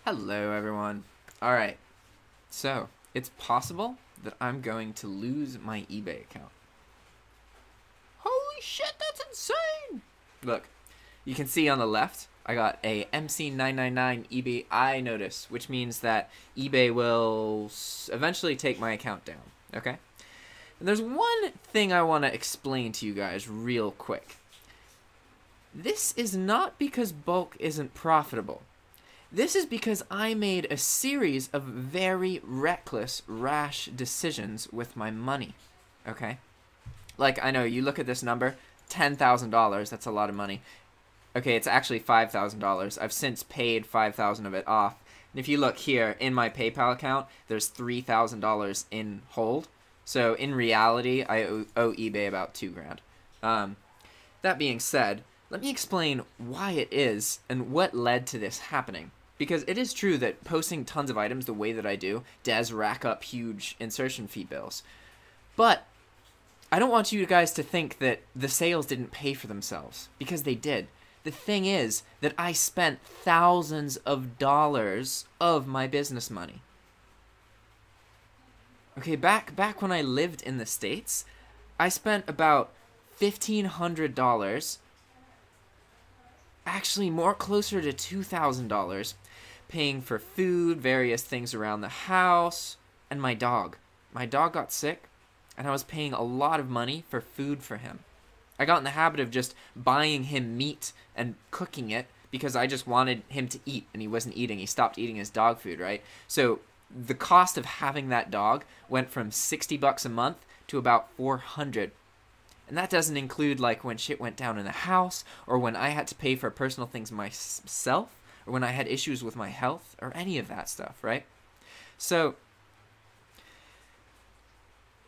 Hello everyone. Alright, so it's possible that I'm going to lose my eBay account. Holy shit, that's insane! Look, you can see on the left, I got a MC999 eBay notice, which means that eBay will eventually take my account down, okay? And there's one thing I want to explain to you guys real quick. This is not because bulk isn't profitable. This is because I made a series of very reckless, rash decisions with my money, okay? Like, I know, you look at this number, $10,000, that's a lot of money. Okay, it's actually $5,000. I've since paid $5,000 of it off. And if you look here, in my PayPal account, there's $3,000 in hold. So, in reality, I owe eBay about $2,000. That being said, let me explain why it is and what led to this happening. Because it is true that posting tons of items the way that I do does rack up huge insertion fee bills. But I don't want you guys to think that the sales didn't pay for themselves, because they did. The thing is that I spent thousands of dollars of my business money. Okay, back when I lived in the States, I spent about $1,500, actually more closer to $2,000, paying for food, various things around the house, and my dog. My dog got sick, and I was paying a lot of money for food for him. I got in the habit of just buying him meat and cooking it because I just wanted him to eat, and he wasn't eating. He stopped eating his dog food, right? So the cost of having that dog went from $60 a month to about $400. And that doesn't include like when shit went down in the house, or when I had to pay for personal things myself, or when I had issues with my health, or any of that stuff, right? So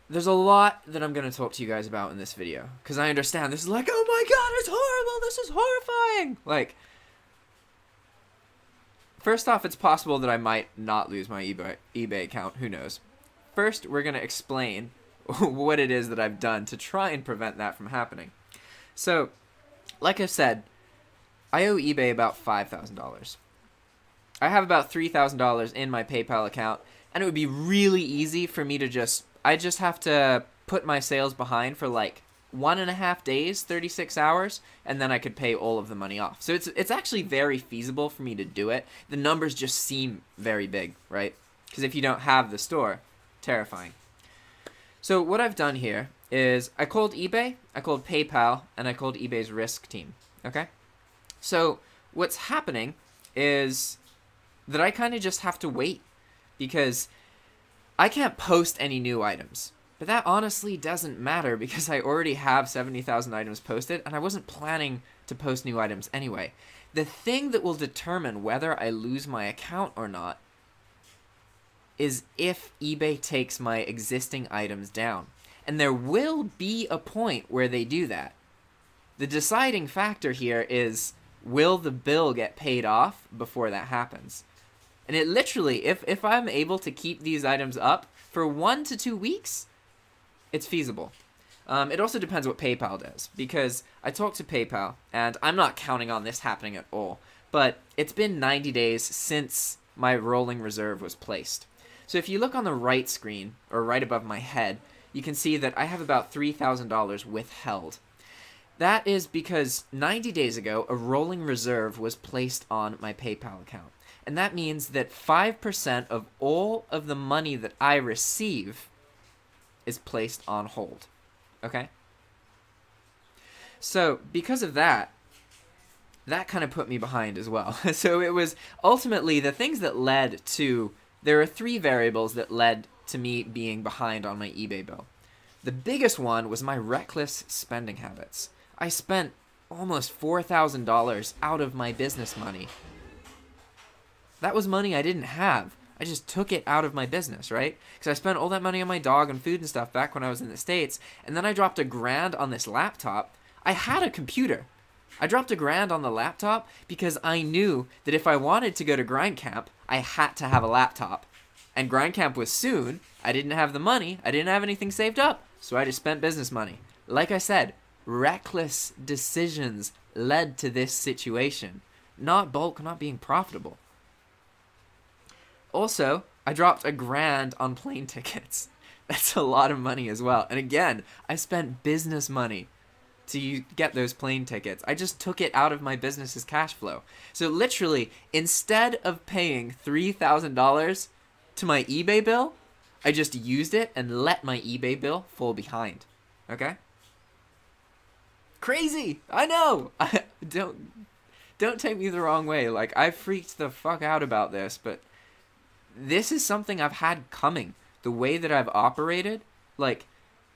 there's a lot that I'm going to talk to you guys about in this video, because I understand this is like, oh my god, it's horrible, this is horrifying! Like, first off, it's possible that I might not lose my eBay account, who knows. First, we're going to explain what it is that I've done to try and prevent that from happening. So, like I said, I owe eBay about $5,000. I have about $3,000 in my PayPal account, and it would be really easy for me to I just have to put my sales behind for like 1.5 days, 36 hours, and then I could pay all of the money off. So it's actually very feasible for me to do it. The numbers just seem very big, right? Because if you don't have the store, terrifying. So what I've done here is I called eBay, I called PayPal, and I called eBay's risk team, okay? So what's happening is that I kind of just have to wait, because I can't post any new items. But that honestly doesn't matter, because I already have 70,000 items posted, and I wasn't planning to post new items anyway. The thing that will determine whether I lose my account or not is if eBay takes my existing items down. And there will be a point where they do that. The deciding factor here is, will the bill get paid off before that happens? And it literally, if I'm able to keep these items up for 1 to 2 weeks, it's feasible. It also depends what PayPal does, because I talked to PayPal, and I'm not counting on this happening at all, but it's been 90 days since my rolling reserve was placed. So if you look on the right screen, or right above my head, you can see that I have about $3,000 withheld. That is because 90 days ago, a rolling reserve was placed on my PayPal account. And that means that 5% of all of the money that I receive is placed on hold. Okay? So, because of that, that kind of put me behind as well. So it was ultimately the things that led to... There are 3 variables that led to me being behind on my eBay bill. The biggest one was my reckless spending habits. I spent almost $4,000 out of my business money. That was money I didn't have. I just took it out of my business, right? Because I spent all that money on my dog and food and stuff back when I was in the States, and then I dropped $1,000 on this laptop. I had a computer. I dropped $1,000 on the laptop because I knew that if I wanted to go to Grind Camp, I had to have a laptop. And Grind Camp was soon. I didn't have the money. I didn't have anything saved up. So I just spent business money. Like I said, reckless decisions led to this situation. Not bulk not being profitable. Also, I dropped $1,000 on plane tickets. That's a lot of money as well. And again, I spent business money to get those plane tickets. I just took it out of my business's cash flow. So literally, instead of paying $3,000 to my eBay bill, I just used it and let my eBay bill fall behind. Okay? Crazy! I know! Don't take me the wrong way. Like, I freaked the fuck out about this, but this is something I've had coming. The way that I've operated, like,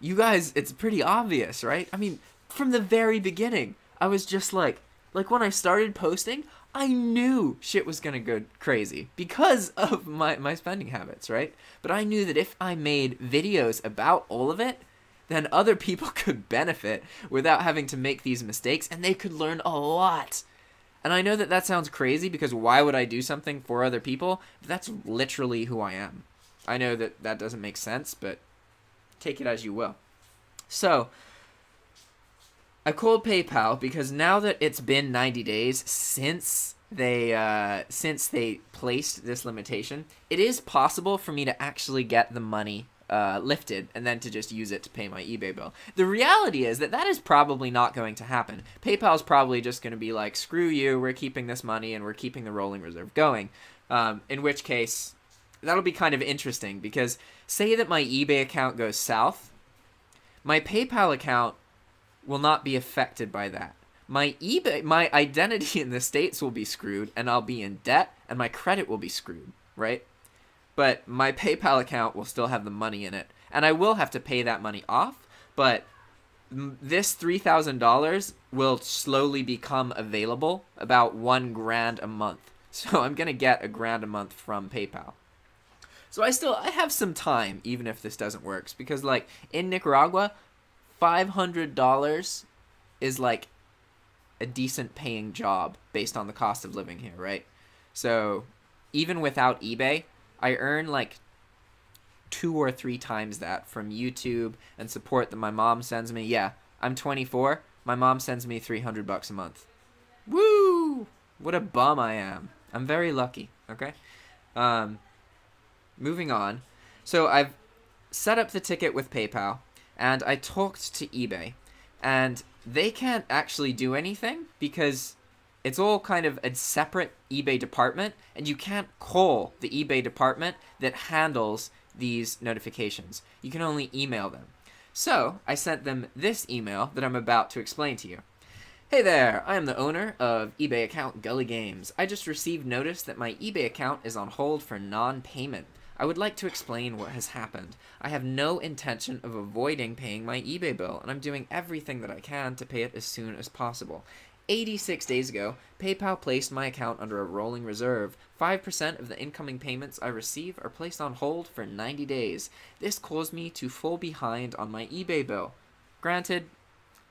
you guys, it's pretty obvious, right? I mean, from the very beginning, I was just like when I started posting, I knew shit was gonna go crazy because of my spending habits, right? But I knew that if I made videos about all of it, then other people could benefit without having to make these mistakes, and they could learn a lot. And I know that that sounds crazy, because why would I do something for other people? But that's literally who I am. I know that that doesn't make sense, but take it as you will. So, I called PayPal because now that it's been 90 days since they placed this limitation, it is possible for me to actually get the money lifted and then to just use it to pay my eBay bill. The reality is that is probably not going to happen. PayPal's probably just going to be like, screw you, we're keeping this money and we're keeping the rolling reserve going. In which case, that'll be kind of interesting, because say that my eBay account goes south, my PayPal account will not be affected by that. My identity in the States will be screwed, and I'll be in debt, and my credit will be screwed, right? But my PayPal account will still have the money in it, and I will have to pay that money off, but this $3,000 will slowly become available, about $1,000 a month. So I'm gonna get $1,000 a month from PayPal. So I have some time, even if this doesn't work, because like in Nicaragua, $500 is like a decent paying job based on the cost of living here, right? So even without eBay, I earn like 2 or 3 times that from YouTube and support that my mom sends me. Yeah, I'm 24. My mom sends me $300 a month. Woo! What a bum I am. I'm very lucky, okay? Moving on. So I've set up the ticket with PayPal, and I talked to eBay, and they can't actually do anything because it's all kind of a separate eBay department, and you can't call the eBay department that handles these notifications. You can only email them. So I sent them this email that I'm about to explain to you. Hey there, I am the owner of eBay account Gully Games. I just received notice that my eBay account is on hold for non-payment. I would like to explain what has happened. I have no intention of avoiding paying my eBay bill, and I'm doing everything that I can to pay it as soon as possible. 86 days ago, PayPal placed my account under a rolling reserve. 5% of the incoming payments I receive are placed on hold for 90 days. This caused me to fall behind on my eBay bill. Granted,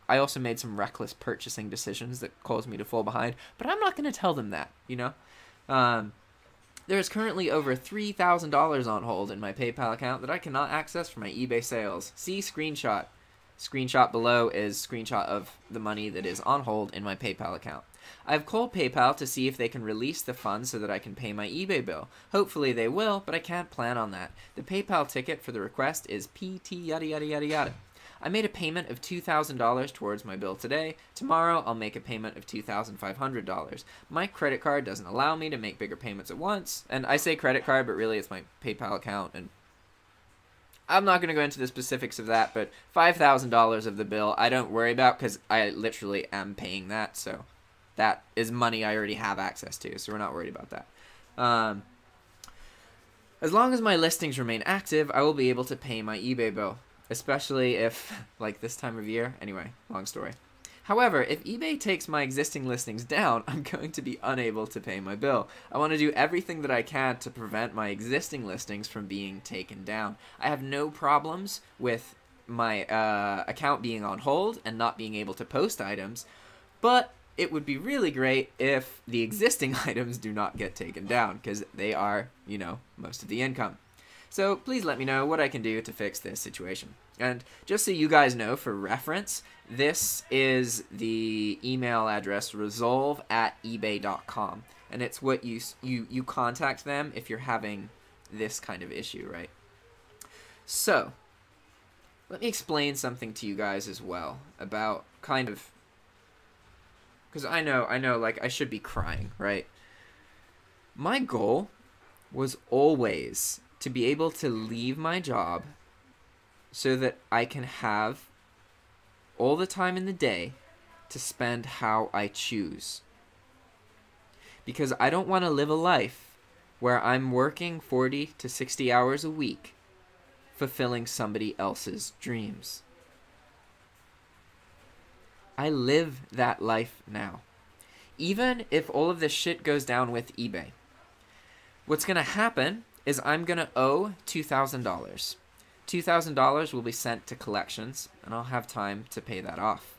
I also made some reckless purchasing decisions that caused me to fall behind, but I'm not going to tell them that, you know? There is currently over $3,000 on hold in my PayPal account that I cannot access for my eBay sales. See screenshot. Screenshot below is screenshot of the money that is on hold in my PayPal account. I've called PayPal to see if they can release the funds so that I can pay my eBay bill. Hopefully they will, but I can't plan on that. The PayPal ticket for the request is PT yada yada yada yada. I made a payment of $2,000 towards my bill today. Tomorrow, I'll make a payment of $2,500. My credit card doesn't allow me to make bigger payments at once. And I say credit card, but really it's my PayPal account. And I'm not going to go into the specifics of that, but $5,000 of the bill I don't worry about because I literally am paying that. So that is money I already have access to, so we're not worried about that. As long as my listings remain active, I will be able to pay my eBay bill. Especially if, like this time of year, anyway, long story. However, if eBay takes my existing listings down, I'm going to be unable to pay my bill. I want to do everything that I can to prevent my existing listings from being taken down. I have no problems with my account being on hold and not being able to post items, but it would be really great if the existing items do not get taken down, because they are, you know, most of the income. So please let me know what I can do to fix this situation. And just so you guys know, for reference, this is the email address resolve@ebay.com. And it's what you contact them if you're having this kind of issue, right? So, let me explain something to you guys as well about kind of, because I know, like, I should be crying, right? My goal was always to be able to leave my job so that I can have all the time in the day to spend how I choose. Because I don't want to live a life where I'm working 40 to 60 hours a week fulfilling somebody else's dreams. I live that life now. Even if all of this shit goes down with eBay, what's going to happen is I'm going to owe $2,000. $2,000 will be sent to collections, and I'll have time to pay that off.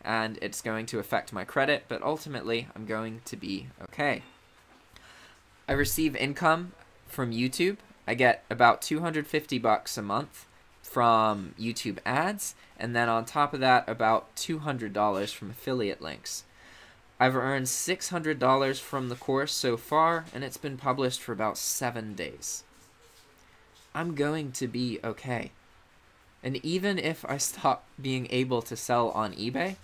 And it's going to affect my credit, but ultimately, I'm going to be okay. I receive income from YouTube. I get about $250 a month from YouTube ads, and then on top of that, about $200 from affiliate links. I've earned $600 from the course so far, and it's been published for about 7 days. I'm going to be okay. And even if I stop being able to sell on eBay,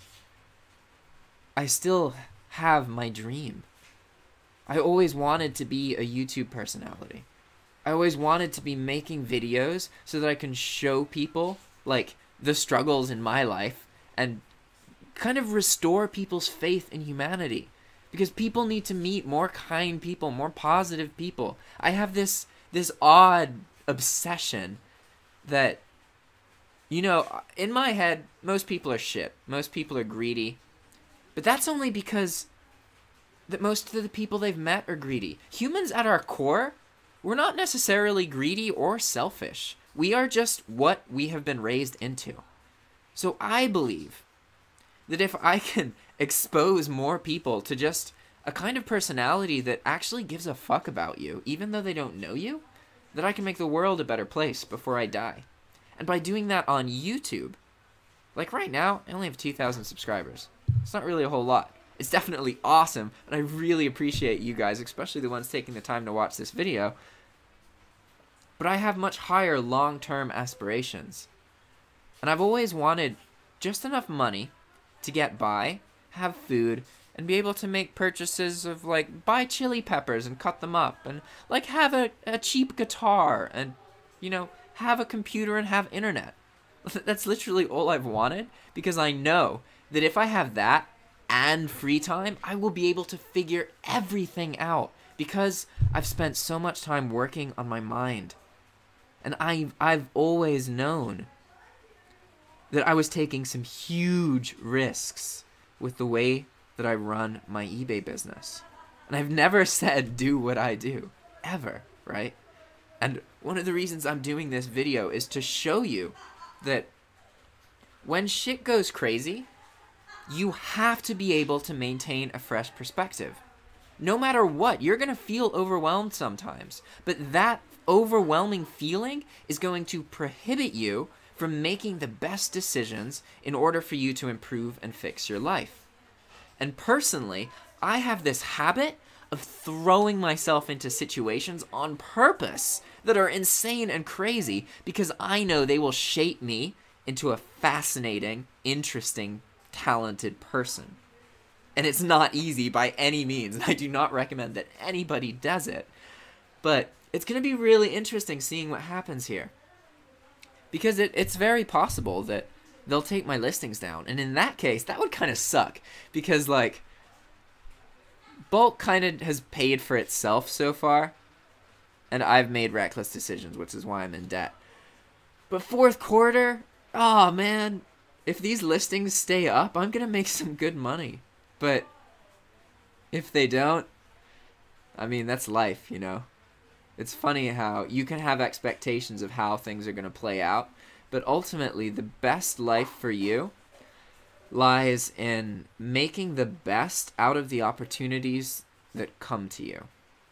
I still have my dream. I always wanted to be a YouTube personality. I always wanted to be making videos so that I can show people, like, the struggles in my life and kind of restore people's faith in humanity. Because people need to meet more kind people, more positive people. I have this odd obsession that, you know, in my head, most people are shit. Most people are greedy. But that's only because that most of the people they've met are greedy. Humans at our core, we're not necessarily greedy or selfish. We are just what we have been raised into. So I believe that if I can expose more people to just a kind of personality that actually gives a fuck about you, even though they don't know you, that I can make the world a better place before I die. And by doing that on YouTube, like right now, I only have 2,000 subscribers. It's not really a whole lot. It's definitely awesome, and I really appreciate you guys, especially the ones taking the time to watch this video. But I have much higher long-term aspirations. And I've always wanted just enough money to get by, have food, and be able to make purchases of, like, buy chili peppers and cut them up, and, like, have a cheap guitar, and, you know, have a computer and have internet. That's literally all I've wanted, because I know that if I have that and free time, I will be able to figure everything out, because I've spent so much time working on my mind. And I've always known that I was taking some huge risks with the way that I run my eBay business. And I've never said do what I do, ever, right? And one of the reasons I'm doing this video is to show you that when shit goes crazy, you have to be able to maintain a fresh perspective. No matter what, you're going to feel overwhelmed sometimes, but that overwhelming feeling is going to prohibit you from making the best decisions in order for you to improve and fix your life. And personally, I have this habit of throwing myself into situations on purpose that are insane and crazy because I know they will shape me into a fascinating, interesting, talented person. And it's not easy by any means, and I do not recommend that anybody does it. But it's going to be really interesting seeing what happens here. Because it's very possible that they'll take my listings down. And in that case, that would kind of suck. Because, like, bulk kind of has paid for itself so far. And I've made reckless decisions, which is why I'm in debt. But fourth quarter, oh man, if these listings stay up, I'm going to make some good money. But if they don't, I mean, that's life, you know. It's funny how you can have expectations of how things are going to play out, but ultimately the best life for you lies in making the best out of the opportunities that come to you.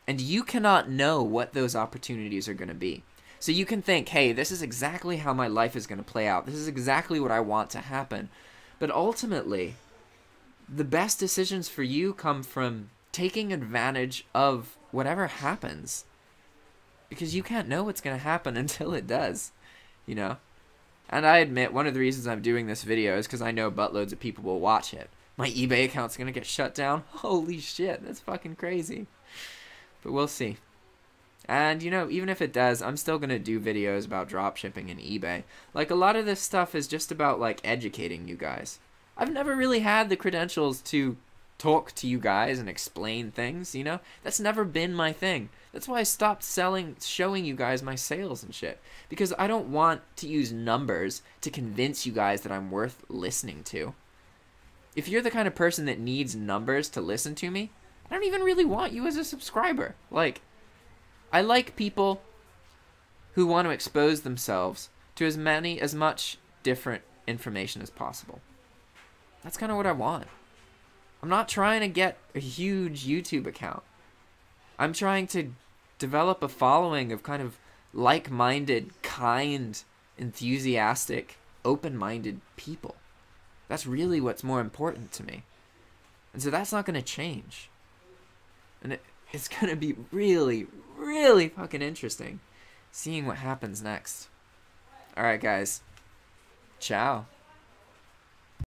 And you cannot know what those opportunities are going to be. So you can think, hey, this is exactly how my life is going to play out. This is exactly what I want to happen. But ultimately, the best decisions for you come from taking advantage of whatever happens. because you can't know what's going to happen until it does, you know? And I admit one of the reasons I'm doing this video is because I know buttloads of people will watch it. My eBay account's going to get shut down. Holy shit, that's fucking crazy. But we'll see. And, you know, even if it does, I'm still going to do videos about dropshipping and eBay. Like, a lot of this stuff is just about, like, educating you guys. I've never really had the credentials to talk to you guys and explain things, you know? That's never been my thing. That's why I stopped showing you guys my sales and shit. Because I don't want to use numbers to convince you guys that I'm worth listening to. If you're the kind of person that needs numbers to listen to me, I don't even really want you as a subscriber. Like, I like people who want to expose themselves to as much different information as possible. That's kind of what I want. I'm not trying to get a huge YouTube account. I'm trying to develop a following of kind of like-minded, kind, enthusiastic, open-minded people. That's really what's more important to me. And so that's not going to change. And it's going to be really, really fucking interesting seeing what happens next. Alright, guys. Ciao.